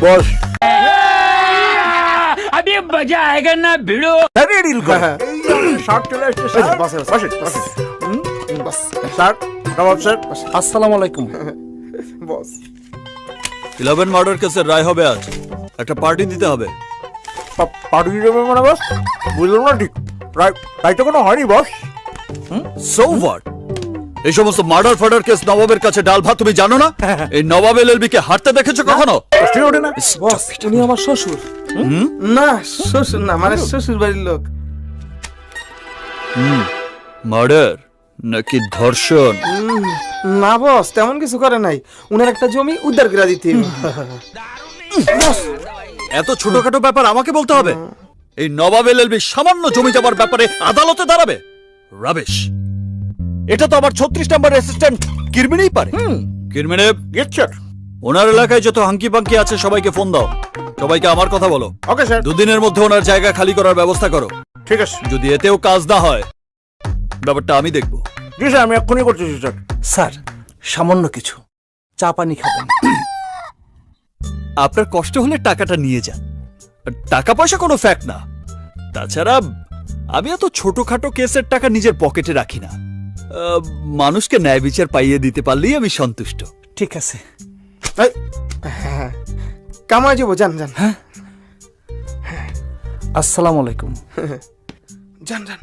বস अभी मजा आएगा ना भिड़ो। শার্ট চলে আসছে স্যার। বসেন বস স্যার, নবাব স্যার। আসসালামু আলাইকুম। বস 11 মার্ডার কেসের রায় হবে আজ। একটা পার্টি দিতে হবে। পার্টি দেবে মানে বস? বুঝলাম না ঠিক। রায় তো কোনো হয়নি বস। So what? এই সমস্ত মার্ডার ফার্ডার কেস নবাবের কাছে ডাল ভাত, তুমি জানো না? এই নবাব এলএলবি কে হারতে দেখেছো কখনো? কষ্ট ওঠে না বস উনি আমার শ্বশুর। না শ্বশুর না, মানে শ্বশুর বাড়ির লোক। মার্ডার নাকি ধর্ষণ? না বস, তেমন কিছু করে নাই। উনার একটা জমি উদ্ধার করে দিতে হবে। এত ছোটখাটো ব্যাপার আমাকে বলতে হবে? এই নবাব এলএলবি সামান্য জমি জমার ব্যাপারে আদালতে দাঁড়াবে? রাবিশ! এটা তো আমার 36 নম্বর অ্যাসিস্ট্যান্ট কিরমিনেই পারে। কিরমিনে, ইয়েস স্যার। ওনার এলাকায় যত হাঙ্কি পাঙ্কি আছে সবাইকে ফোন দাও। সবাইকে আমার কথা বলো। Okay sir. দুদিনের মধ্যে ওনার জায়গা খালি করার ব্যবস্থা করো। ঠিক আছে। যদি এতেও কাজ না হয়, ব্যাপারটা আমি দেখব। জি স্যার, আমি এক্ষুনি করতেছি স্যার। স্যার সামান্য কিছু চা পানি খাবেন? আপনার কষ্ট হলে টাকাটা নিয়ে যান। টাকা পয়সা কোনো ফ্যাক্ট না। তাছাড়া আমি এত ছোটখাটো কেসের টাকা নিজের পকেটে রাখি না। মানুষকে ন্যায় বিচার পাইয়ে দিতে পারলেই আমি সন্তুষ্ট। ঠিক আছে। এই, হ্যাঁ, কামাই যাবো, যান যান। আসসালামু আলাইকুম। যান যান।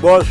বস